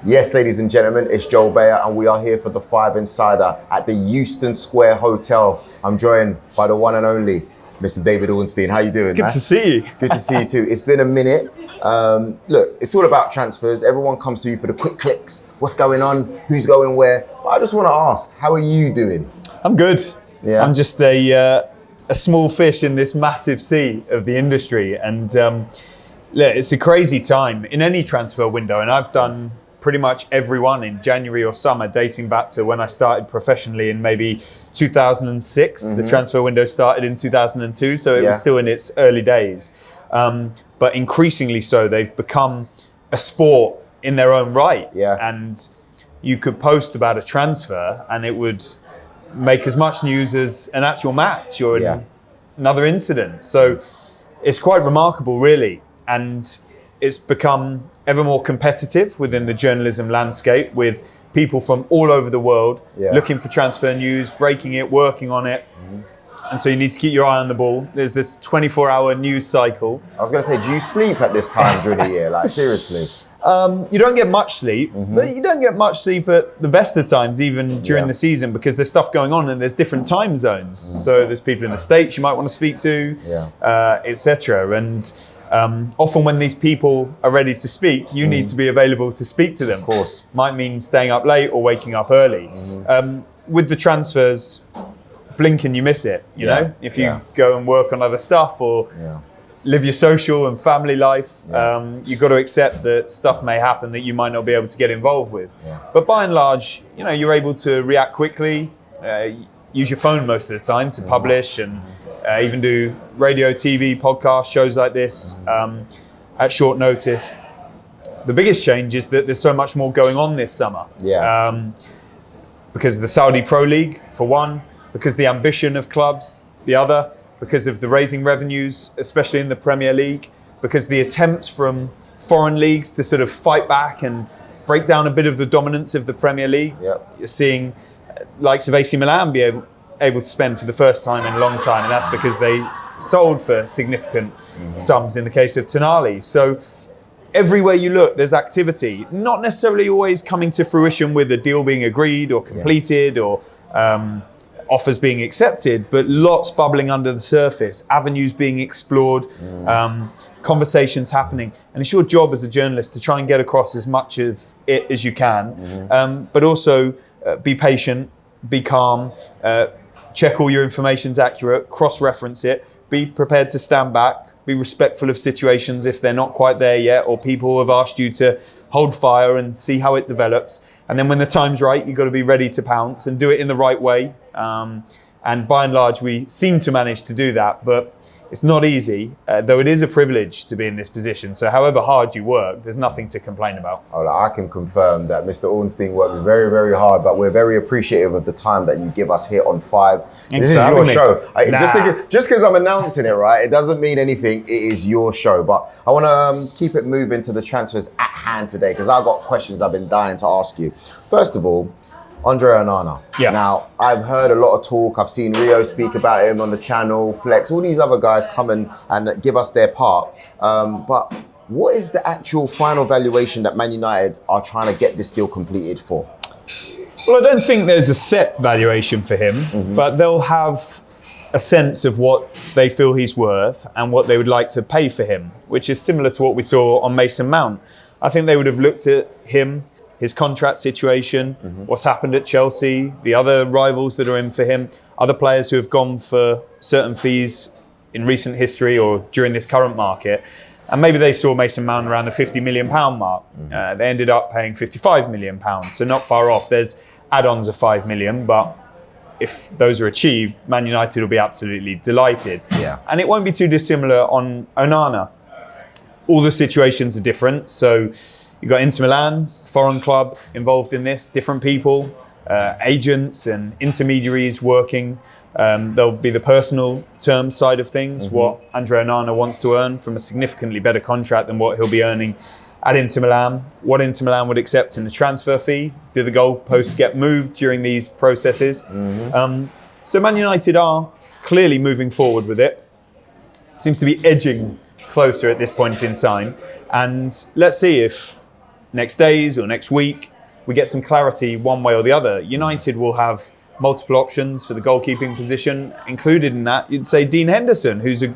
Yes, ladies and gentlemen, it's Joel Bayer and we are here for the Five Insider at the Euston Square Hotel. I'm joined by the one and only Mr. David Ornstein. How you doing, Good man? to see you. Good to see you too. It's been a minute. Look, it's all about transfers. Everyone comes to you for the quick clicks. What's going on? Who's going where? But I just want to ask, how are you doing? I'm good. Yeah. I'm just a small fish in this massive sea of the industry. And look, it's a crazy time in any transfer window. And I've done pretty much everyone in January or summer, dating back to when I started professionally in maybe 2006. The transfer window started in 2002, so it was still in its early days. But increasingly so, they've become a sport in their own right. Yeah. And you could post about a transfer and it would make as much news as an actual match or another incident. So it's quite remarkable, really. And it's become ever more competitive within the journalism landscape with people from all over the world looking for transfer news, breaking it, working on it. And so you need to keep your eye on the ball. There's this 24-hour news cycle. I was going to say, do you sleep at this time during the year? Like, seriously? You don't get much sleep, but you don't get much sleep at the best of times, even during the season, because there's stuff going on and there's different time zones. So there's people in the States you might want to speak to, etc. And often when these people are ready to speak, you need to be available to speak to them. Of course. Might mean staying up late or waking up early. With the transfers, blink and you miss it, you know? If you go and work on other stuff or live your social and family life, you've got to accept that stuff may happen that you might not be able to get involved with. But by and large, you know, you're able to react quickly, use your phone most of the time to publish and even do radio, TV, podcast, shows like this at short notice. The biggest change is that there's so much more going on this summer. Because of the Saudi Pro League, for one, because the ambition of clubs, the other, because of the raising revenues, especially in the Premier League, because the attempts from foreign leagues to sort of fight back and break down a bit of the dominance of the Premier League. You're seeing likes of AC Milan be able to spend for the first time in a long time, and that's because they sold for significant sums in the case of Tonali. So everywhere you look, there's activity, not necessarily always coming to fruition with a deal being agreed or completed or offers being accepted, but lots bubbling under the surface, avenues being explored, conversations happening. And it's your job as a journalist to try and get across as much of it as you can, but also be patient, be calm, check all your information's accurate, cross-reference it, be prepared to stand back, be respectful of situations if they're not quite there yet, or people have asked you to hold fire and see how it develops. And then when the time's right, you've got to be ready to pounce and do it in the right way. And by and large, we seem to manage to do that, but it's not easy, though it is a privilege to be in this position. So however hard you work, there's nothing to complain about. I can confirm that Mr. Ornstein works very, very hard, but we're very appreciative of the time that you give us here on Five. This is your show. Just because I'm announcing it, right, it doesn't mean anything. It is your show. But I want to keep it moving to the transfers at hand today, because I've got questions I've been dying to ask you. First of all, Andre Onana. Now, I've heard a lot of talk. I've seen Rio speak about him on the channel, Flex, all these other guys come and give us their part. But what is the actual final valuation that Man United are trying to get this deal completed for? Well, I don't think there's a set valuation for him, but they'll have a sense of what they feel he's worth and what they would like to pay for him, which is similar to what we saw on Mason Mount. I think they would have looked at him, his contract situation, what's happened at Chelsea, the other rivals that are in for him, other players who have gone for certain fees in recent history or during this current market. And maybe they saw Mason Mount around the £50 million mark. They ended up paying £55 million, so not far off. There's add-ons of £5 million, but if those are achieved, Man United will be absolutely delighted. And it won't be too dissimilar on Onana. All the situations are different. So you've got Inter Milan, foreign club involved in this, different people, agents and intermediaries working. There'll be the personal terms side of things, what Andre Onana wants to earn from a significantly better contract than what he'll be earning at Inter Milan, what Inter Milan would accept in the transfer fee. Do the goalposts get moved during these processes? So Man United are clearly moving forward with it. Seems to be edging closer at this point in time. And let's see if next days or next week, we get some clarity one way or the other. United will have multiple options for the goalkeeping position. Included in that, you'd say Dean Henderson, who's a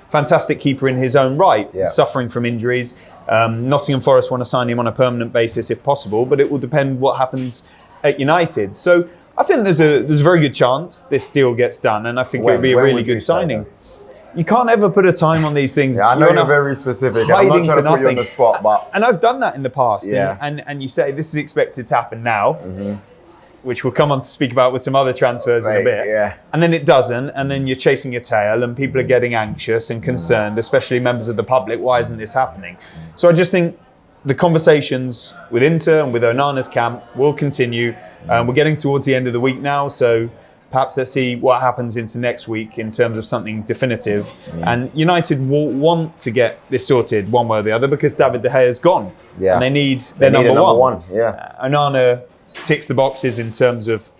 fantastic keeper in his own right, suffering from injuries. Nottingham Forest want to sign him on a permanent basis if possible, but it will depend what happens at United. So I think there's a very good chance this deal gets done, and I think it would be a really good signing. You can't ever put a time on these things. Yeah, I know you're very specific. I'm not trying to put you on the spot, but... And I've done that in the past. And you say, this is expected to happen now, which we'll come on to speak about with some other transfers in a bit. And then it doesn't, and then you're chasing your tail, and people are getting anxious and concerned, especially members of the public. Why isn't this happening? So I just think the conversations with Inter and with Onana's camp will continue. We're getting towards the end of the week now, so perhaps let's see what happens into next week in terms of something definitive. And United will want to get this sorted one way or the other because David De Gea's gone. And they need their number one. Onana ticks the boxes in terms of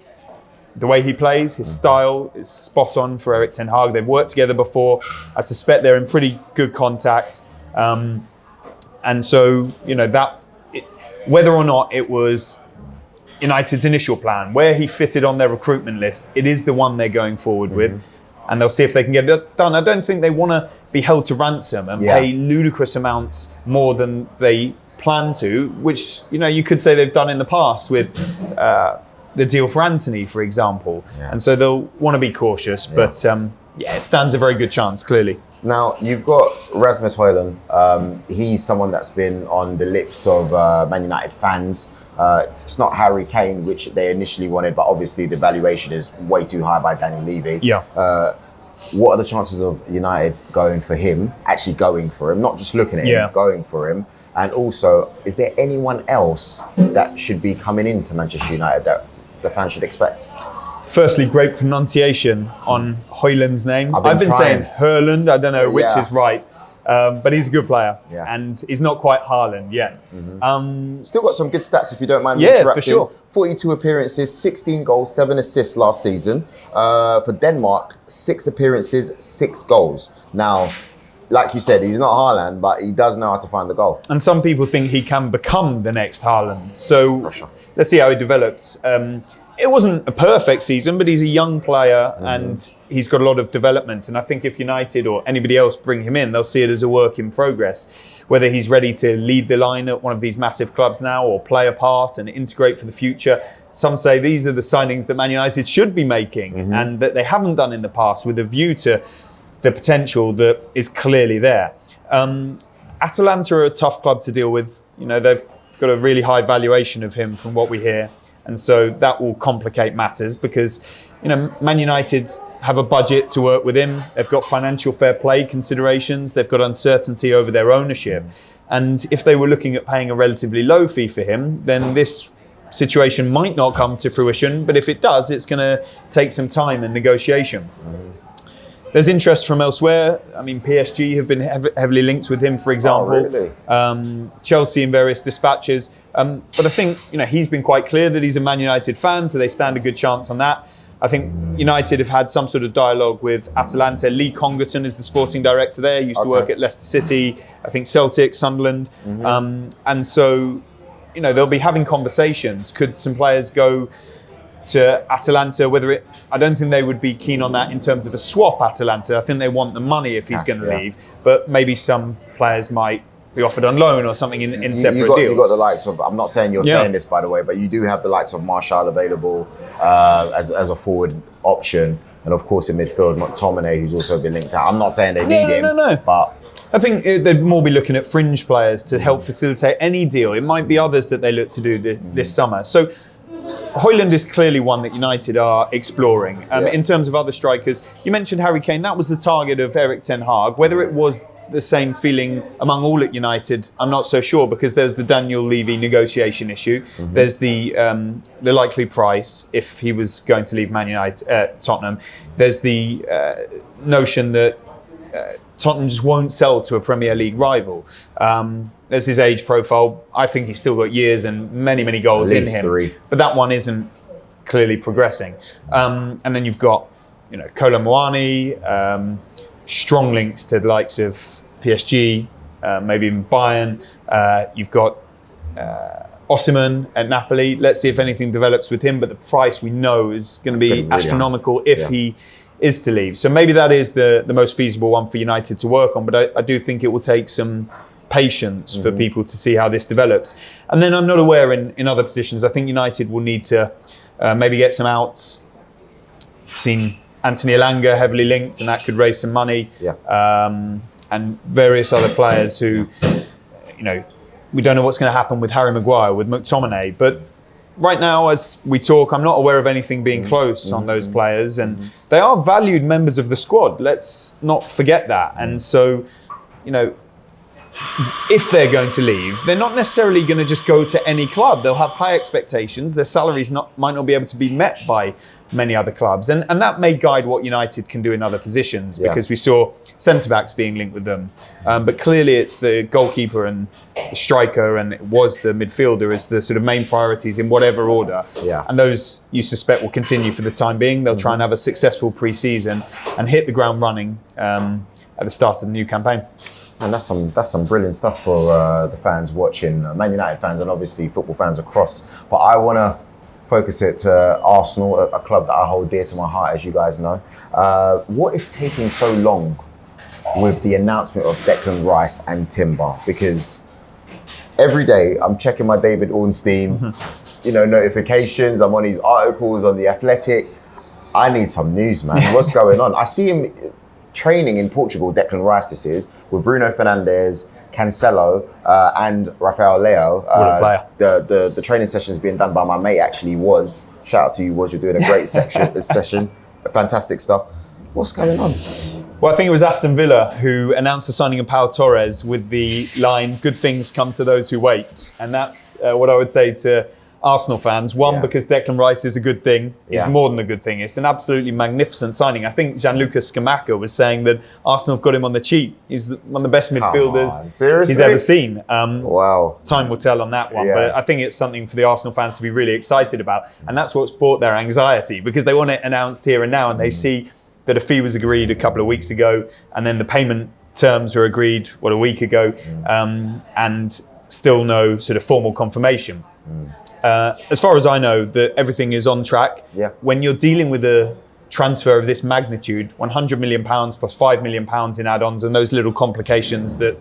the way he plays. His style is spot on for Erik ten Hag. They've worked together before. I suspect they're in pretty good contact. And so, whether or not it was United's initial plan, where he fitted on their recruitment list, it is the one they're going forward with. And they'll see if they can get it done. I don't think they want to be held to ransom and pay ludicrous amounts more than they plan to, which, you could say they've done in the past with the deal for Anthony, for example. And so they'll want to be cautious. But it stands a very good chance, clearly. Now, you've got Rasmus Højlund. He's someone that's been on the lips of Man United fans. It's not Harry Kane, which they initially wanted, but obviously the valuation is way too high by Daniel Levy. What are the chances of United going for him, actually going for him, not just looking at him, going for him? And also, is there anyone else that should be coming into Manchester United that the fans should expect? Firstly, great pronunciation on Højlund's name. I've been saying Hojlund. I don't know which is right. But he's a good player. And he's not quite Haaland yet. Still got some good stats, if you don't mind me interrupting. For sure. 42 appearances, 16 goals, 7 assists last season. For Denmark, 6 appearances, 6 goals. Now, like you said, he's not Haaland, but he does know how to find the goal. And some people think he can become the next Haaland. So let's see how he develops. It wasn't a perfect season, but he's a young player and he's got a lot of development. And I think if United or anybody else bring him in, they'll see it as a work in progress. Whether he's ready to lead the line at one of these massive clubs now or play a part and integrate for the future. Some say these are the signings that Man United should be making and that they haven't done in the past with a view to the potential that is clearly there. Atalanta are a tough club to deal with. They've got a really high valuation of him from what we hear. And so that will complicate matters because, Man United have a budget to work with him. They've got financial fair play considerations. They've got uncertainty over their ownership. And if they were looking at paying a relatively low fee for him, then this situation might not come to fruition. But if it does, it's going to take some time and negotiation. There's interest from elsewhere. I mean, PSG have been heavily linked with him, for example. Chelsea in various dispatches. But I think, he's been quite clear that he's a Man United fan, so they stand a good chance on that. I think United have had some sort of dialogue with Atalanta. Lee Congerton is the sporting director there. He used to work at Leicester City, I think Celtic, Sunderland. And so, they'll be having conversations. Could some players go to Atalanta, I don't think they would be keen on that in terms of a swap Atalanta. I think they want the money if he's going to leave. But maybe some players might be offered on loan or something in separate deals. You've got the likes of, I'm not saying you're saying this, by the way, but you do have the likes of Martial available as a forward option. And of course in midfield, McTominay, who's also been linked out. I'm not saying they need him, but... I think they'd more be looking at fringe players to help facilitate any deal. It might be others that they look to do this summer. So Hojlund is clearly one that United are exploring. In terms of other strikers, you mentioned Harry Kane. That was the target of Erik ten Hag. Whether it was the same feeling among all at United, I'm not so sure, because there's the Daniel Levy negotiation issue. There's the likely price if he was going to leave Man United, Tottenham. There's the notion that Tottenham just won't sell to a Premier League rival. There's his age profile. I think he's still got years and many, many goals in him. 3. But that one isn't clearly progressing. And then you've got, Kolo Muani, strong links to the likes of PSG, maybe even Bayern. You've got Osimhen at Napoli. Let's see if anything develops with him. But the price we know is going to be really astronomical if he is to leave. So maybe that is the most feasible one for United to work on. But I do think it will take some patience for people to see how this develops. And then I'm not aware in other positions. I think United will need to maybe get some outs. Seen Anthony Elanga heavily linked, and that could raise some money. And various other players who, we don't know what's going to happen with Harry Maguire, with McTominay. But right now, as we talk, I'm not aware of anything being close on those players. And they are valued members of the squad. Let's not forget that. And so, if they're going to leave, they're not necessarily going to just go to any club. They'll have high expectations. Their salaries might not be able to be met by many other clubs. And that may guide what United can do in other positions, because we saw centre-backs being linked with them. But clearly it's the goalkeeper and the striker, and it was the midfielder as the sort of main priorities in whatever order. And those, you suspect, will continue for the time being. They'll try and have a successful pre-season and hit the ground running at the start of the new campaign. And that's some brilliant stuff for the fans watching, Man United fans and obviously football fans across. But I want to focus it to Arsenal, a club that I hold dear to my heart, as you guys know. What is taking so long with the announcement of Declan Rice and Timber? Because every day I'm checking my David Ornstein, notifications. I'm on these articles on The Athletic. I need some news, man. What's going on? I see him training in Portugal, Declan Rice this is, with Bruno Fernandes, Cancelo, and Rafael Leao. The training sessions being done by my mate actually was. Shout out to you, you're doing a great session. Fantastic stuff. What's going on? Well, I think it was Aston Villa who announced the signing of Pau Torres with the line, "Good things come to those who wait." And that's what I would say to Arsenal fans. One, because Declan Rice is a good thing. It's more than a good thing. It's an absolutely magnificent signing. I think Gianluca Scamacca was saying that Arsenal have got him on the cheap. He's one of the best midfielders he's ever seen. Wow. Time will tell on that one. But I think it's something for the Arsenal fans to be really excited about. And that's what's brought their anxiety, because they want it announced here and now, and they see that a fee was agreed a couple of weeks ago, and then the payment terms were agreed, a week ago, and still no sort of formal confirmation. As far as I know, that everything is on track. When you're dealing with a transfer of this magnitude, £100 million plus £5 million in add-ons and those little complications that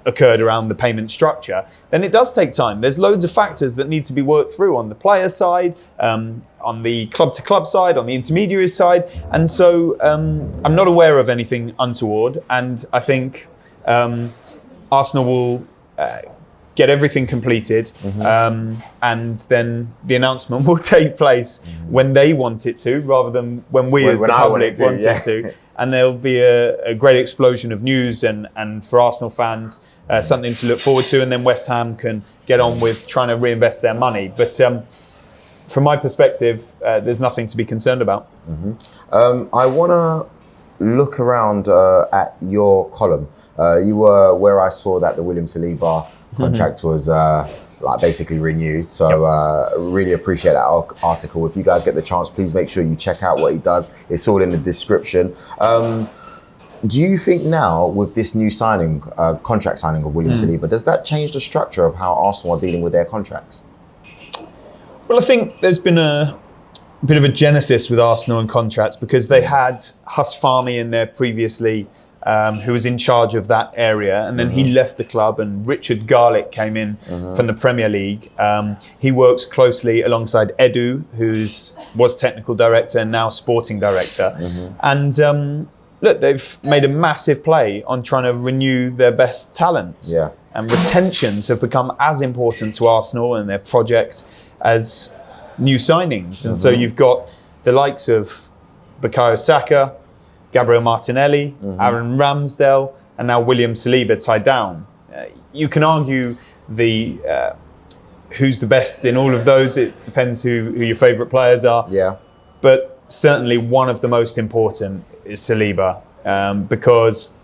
occurred around the payment structure, then it does take time. There's loads of factors that need to be worked through on the player side, on the club-to-club side, on the intermediary side. And so I'm not aware of anything untoward. And I think Arsenal will get everything completed, and then the announcement will take place when they want it to, rather than when we as the public want it to. And there'll be a great explosion of news, and for Arsenal fans, something to look forward to. And then West Ham can get on with trying to reinvest their money. But from my perspective, there's nothing to be concerned about. I want to look around at your column. You were where I saw that the William Saliba contract was basically renewed. So really appreciate that article. If you guys get the chance, please make sure you check out what he does. It's all in the description. Do you think now with this new signing, contract signing of William Saliba, does that change the structure of how Arsenal are dealing with their contracts? Well, I think there's been a bit of a genesis with Arsenal and contracts, because they had Huss Fahmy in there previously, who was in charge of that area, and then he left the club, and Richard Garlick came in from the Premier League. He works closely alongside Edu, was technical director and now sporting director. And look, they've made a massive play on trying to renew their best talent. And retentions have become as important to Arsenal and their project as new signings. And so you've got the likes of Bukayo Saka, Gabriel Martinelli, Aaron Ramsdale, and now William Saliba tied down. You can argue who's the best in all of those. It depends who your favourite players are. But certainly one of the most important is Saliba, because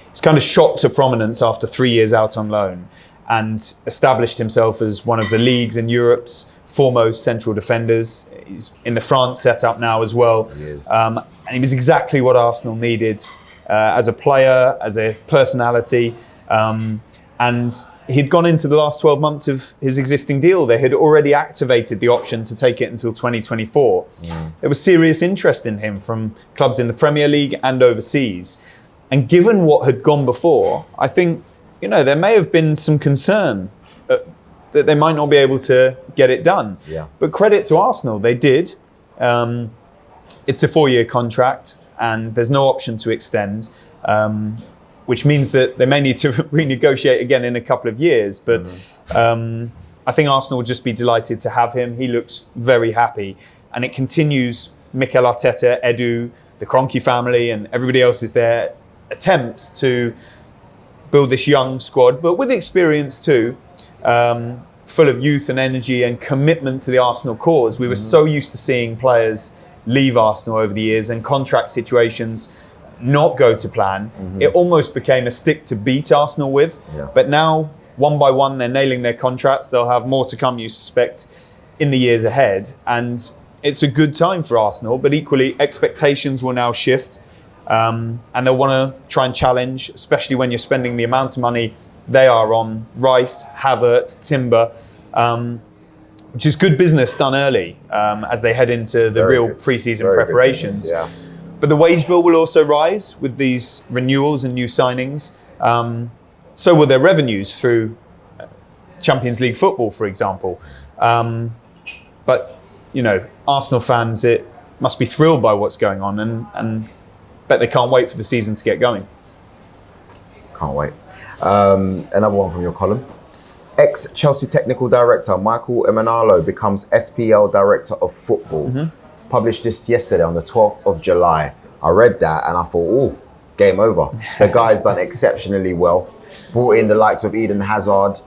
he's kind of shot to prominence after 3 years out on loan and established himself as one of the league's and Europe's foremost central defenders. He's in the France setup now as well. And he was exactly what Arsenal needed as a player, as a personality. And he'd gone into the last 12 months of his existing deal. They had already activated the option to take it until 2024. There was serious interest in him from clubs in the Premier League and overseas. And given what had gone before, I think, there may have been some concern that they might not be able to get it done. Yeah. But credit to Arsenal, they did. It's a 4-year contract and there's no option to extend, which means that they may need to renegotiate again in a couple of years. But I think Arsenal will just be delighted to have him. He looks very happy. And it continues Mikel Arteta, Edu, the Kroenke family and everybody else's their attempts to build this young squad, but with experience too, full of youth and energy and commitment to the Arsenal cause. We were so used to seeing players leave Arsenal over the years and contract situations not go to plan. It almost became a stick to beat Arsenal with. But now, one by one, they're nailing their contracts. They'll have more to come, you suspect, in the years ahead. And it's a good time for Arsenal, but equally, expectations will now shift. And they'll want to try and challenge, especially when you're spending the amount of money they are on Rice, Havertz, Timber, which is good business done early as they head into the real pre-season preparations. But the wage bill will also rise with these renewals and new signings. So will their revenues through Champions League football, for example. But, Arsenal fans, it must be thrilled by what's going on and bet they can't wait for the season to get going. Can't wait. Another one from your column. Ex-Chelsea technical director Michael Emenalo becomes SPL Director of Football. Published this yesterday on the 12th of July. I read that and I thought, game over. The guy's done exceptionally well. Brought in the likes of Eden Hazard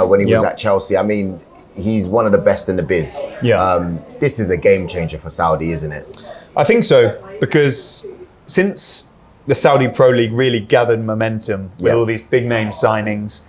when he was at Chelsea. I mean, he's one of the best in the biz. This is a game changer for Saudi, isn't it? I think so, because since the Saudi Pro League really gathered momentum with all these big name signings,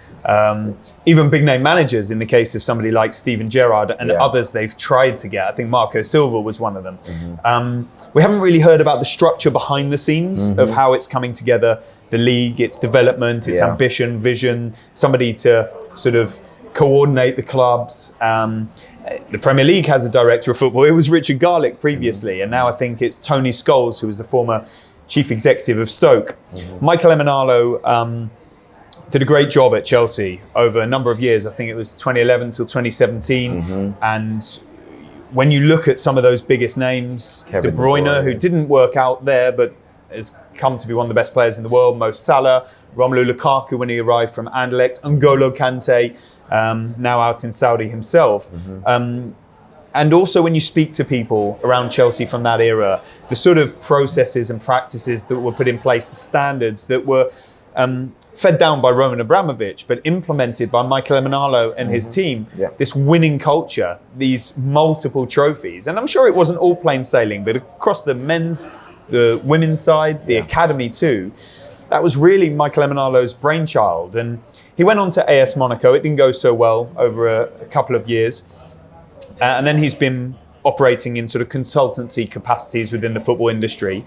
even big name managers in the case of somebody like Steven Gerrard and others they've tried to get. I think Marco Silva was one of them. We haven't really heard about the structure behind the scenes of how it's coming together, the league, its development, its ambition, vision, somebody to sort of coordinate the clubs. The Premier League has a director of football. It was Richard Garlick previously, and now I think it's Tony Scholes, who was the former chief executive of Stoke. Michael Emenalo did a great job at Chelsea over a number of years. I think it was 2011 till 2017. And when you look at some of those biggest names, De Bruyne, who didn't work out there, but has come to be one of the best players in the world, Mo Salah, Romelu Lukaku when he arrived from Anderlecht, N'Golo Kante, now out in Saudi himself. And also when you speak to people around Chelsea from that era, the sort of processes and practices that were put in place, the standards that were fed down by Roman Abramovich, but implemented by Michael Emenalo and his team, this winning culture, these multiple trophies. And I'm sure it wasn't all plain sailing, but across the men's, the women's side, the academy too, that was really Michael Emenalo's brainchild. And he went on to AS Monaco. It didn't go so well over a couple of years. And then he's been operating in sort of consultancy capacities within the football industry.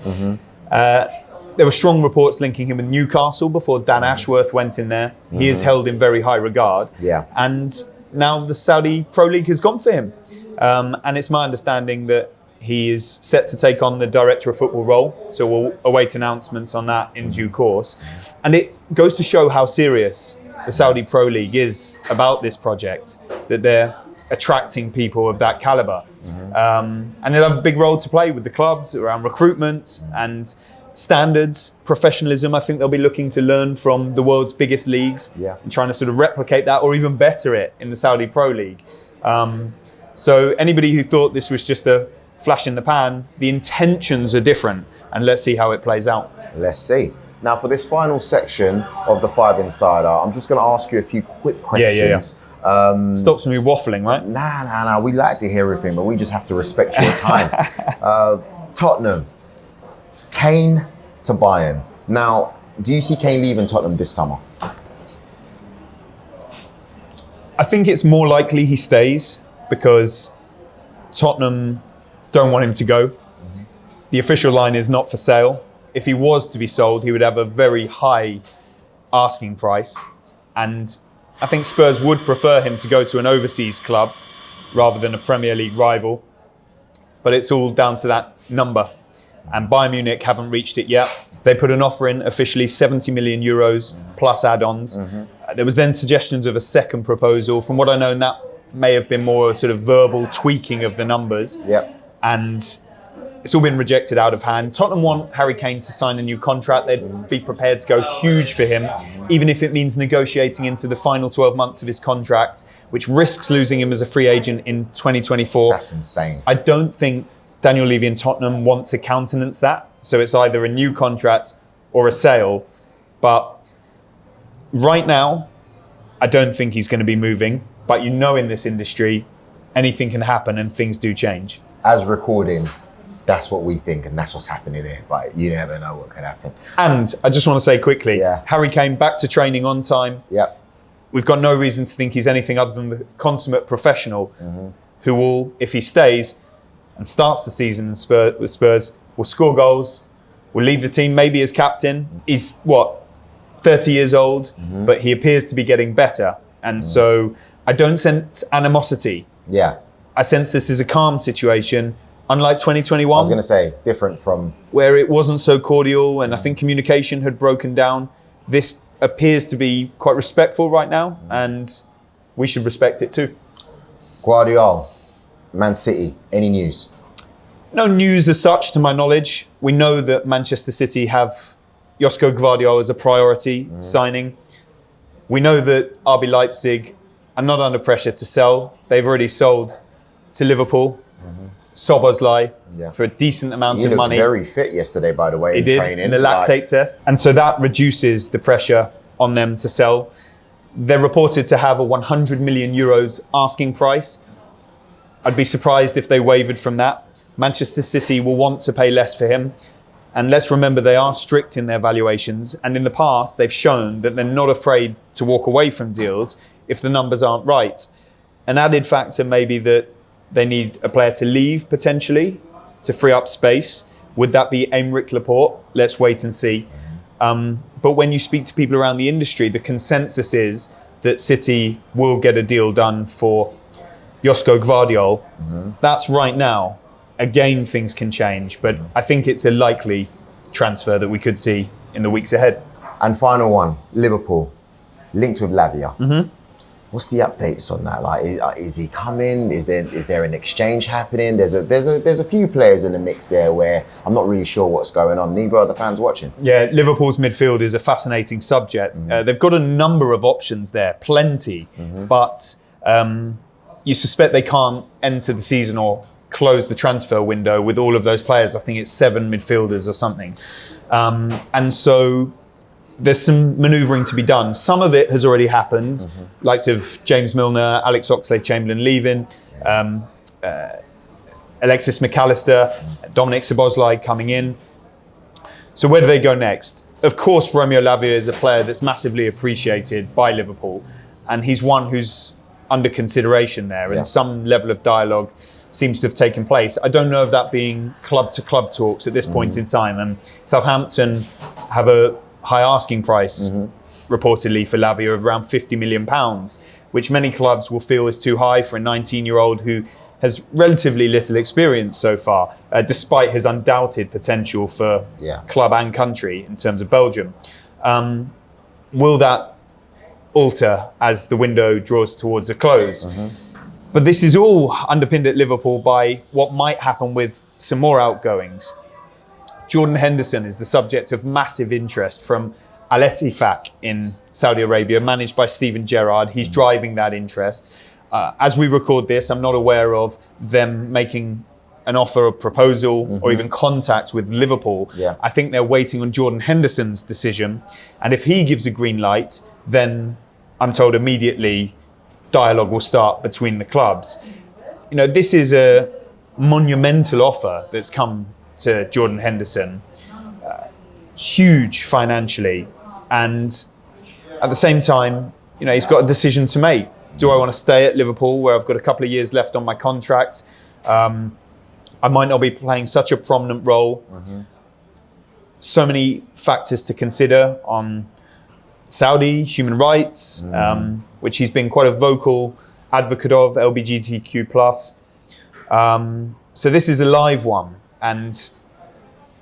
There were strong reports linking him with Newcastle before Dan Ashworth went in there. He is held in very high regard. And now the Saudi Pro League has gone for him. And it's my understanding that he is set to take on the Director of Football role. So we'll await announcements on that in due course. And it goes to show how serious the Saudi Pro League is about this project, that they're attracting people of that caliber. And they'll have a big role to play with the clubs around recruitment and standards, professionalism. I think they'll be looking to learn from the world's biggest leagues and trying to sort of replicate that or even better it in the Saudi Pro League. So anybody who thought this was just a flash in the pan, the intentions are different, and let's see how it plays out. Let's see. Now for this final section of the Five Insider, I'm just going to ask you a few quick questions. Stops me waffling, right? Nah. We like to hear everything, but we just have to respect your time. Tottenham, Kane to Bayern. Now, do you see Kane leaving Tottenham this summer? I think it's more likely he stays because Tottenham don't want him to go. The official line is not for sale. If he was to be sold, he would have a very high asking price. And I think Spurs would prefer him to go to an overseas club rather than a Premier League rival. But it's all down to that number. And Bayern Munich haven't reached it yet. They put an offer in, officially 70 million euros plus add-ons. There was then suggestions of a second proposal. From what I know, that may have been more a sort of verbal tweaking of the numbers. And it's all been rejected out of hand. Tottenham want Harry Kane to sign a new contract. They'd be prepared to go huge for him, even if it means negotiating into the final 12 months of his contract, which risks losing him as a free agent in 2024. That's insane. I don't think Daniel Levy and Tottenham want to countenance that. So it's either a new contract or a sale. But right now, I don't think he's going to be moving. But you know, in this industry, anything can happen and things do change. As recording, that's what we think, and that's what's happening here. But you never know what could happen. And I just want to say quickly, Harry Kane back to training on time. We've got no reason to think he's anything other than the consummate professional who will, if he stays and starts the season with Spurs, will score goals, will lead the team maybe as captain. He's, 30 years old, but he appears to be getting better. And so I don't sense animosity. I sense this is a calm situation. Unlike 2021. I was going to say, different from... where it wasn't so cordial and I think communication had broken down. This appears to be quite respectful right now and we should respect it too. Gvardiol, Man City, any news? No news as such to my knowledge. We know that Manchester City have Josko Gvardiol as a priority signing. We know that RB Leipzig are not under pressure to sell. They've already sold to Liverpool. Szoboszlai for a decent amount of money. He looked very fit yesterday, by the way, in training. In the lactate test. And so that reduces the pressure on them to sell. They're reported to have a 100 million euros asking price. I'd be surprised if they wavered from that. Manchester City will want to pay less for him. And let's remember, they are strict in their valuations. And in the past, they've shown that they're not afraid to walk away from deals if the numbers aren't right. An added factor may be that they need a player to leave, potentially, to free up space. Would that be Aymeric Laporte? Let's wait and see. But when you speak to people around the industry, the consensus is that City will get a deal done for Josko Gvardiol. That's right now. Again, things can change, but I think it's a likely transfer that we could see in the weeks ahead. And final one, Liverpool, linked with Lavia. What's the updates on that? Like, is he coming? Is there an exchange happening? There's a few players in the mix there where I'm not really sure what's going on. Neither are the fans watching. Yeah, Liverpool's midfield is a fascinating subject. They've got a number of options there, plenty, but you suspect they can't enter the season or close the transfer window with all of those players. I think it's 7 midfielders or something, and so there's some manoeuvring to be done. Some of it has already happened, likes of James Milner, Alex Oxlade-Chamberlain leaving, Alexis McAllister, Dominic Szoboszlai coming in. So where do they go next? Of course, Romeo Lavia is a player that's massively appreciated by Liverpool, and he's one who's under consideration there, and some level of dialogue seems to have taken place. I don't know of that being club-to-club talks at this point in time, and Southampton have a high asking price, reportedly, for Lavia of around £50 million, which many clubs will feel is too high for a 19-year-old who has relatively little experience so far, despite his undoubted potential for club and country in terms of Belgium. Will that alter as the window draws towards a close? But this is all underpinned at Liverpool by what might happen with some more outgoings. Jordan Henderson is the subject of massive interest from Al Ettifaq in Saudi Arabia, managed by Steven Gerrard. He's driving that interest. As we record this, I'm not aware of them making an offer, a proposal, or even contact with Liverpool. I think they're waiting on Jordan Henderson's decision. And if he gives a green light, then I'm told immediately dialogue will start between the clubs. You know, this is a monumental offer that's come to Jordan Henderson, huge financially, and at the same time, you know, he's got a decision to make. Do I want to stay at Liverpool, where I've got a couple of years left on my contract? I might not be playing such a prominent role. So many factors to consider on Saudi human rights, which he's been quite a vocal advocate of, LGBTQ+. So this is a live one. And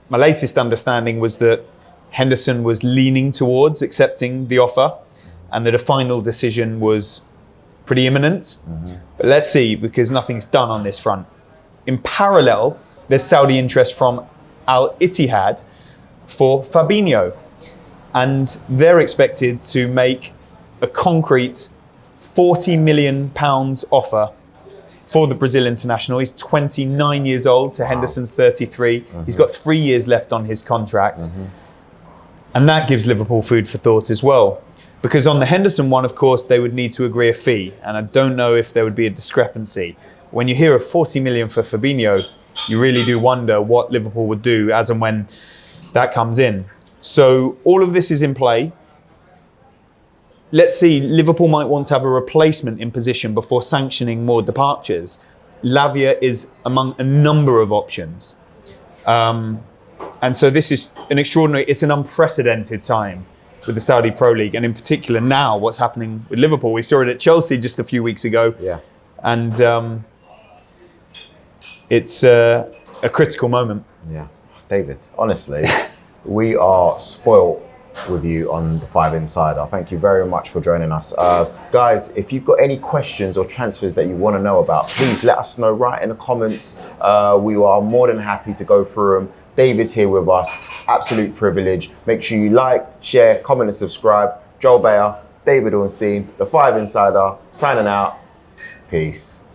my latest understanding was that Henderson was leaning towards accepting the offer and that a final decision was pretty imminent. But let's see, because nothing's done on this front. In parallel, there's Saudi interest from Al Ittihad for Fabinho. And they're expected to make a concrete £40 million offer for the Brazil international. He's 29 years old to Henderson's 33. He's got 3 years left on his contract. And that gives Liverpool food for thought as well. Because on the Henderson one, of course, they would need to agree a fee. And I don't know if there would be a discrepancy. When you hear of 40 million for Fabinho, you really do wonder what Liverpool would do as and when that comes in. So all of this is in play. Let's see, Liverpool might want to have a replacement in position before sanctioning more departures. Lavia is among a number of options. And so this is it's an unprecedented time with the Saudi Pro League, and in particular now what's happening with Liverpool. We saw it at Chelsea just a few weeks ago. And it's a critical moment. Yeah, David, honestly, we are spoiled with you on the Five Insider. Thank you very much for joining us. Guys, if you've got any questions or transfers that you want to know about, please let us know right in the comments. We are more than happy to go through them. David's here with us. Absolute privilege. Make sure you like, share, comment and subscribe. Joel Bayer, David Ornstein, the Five Insider, signing out. Peace.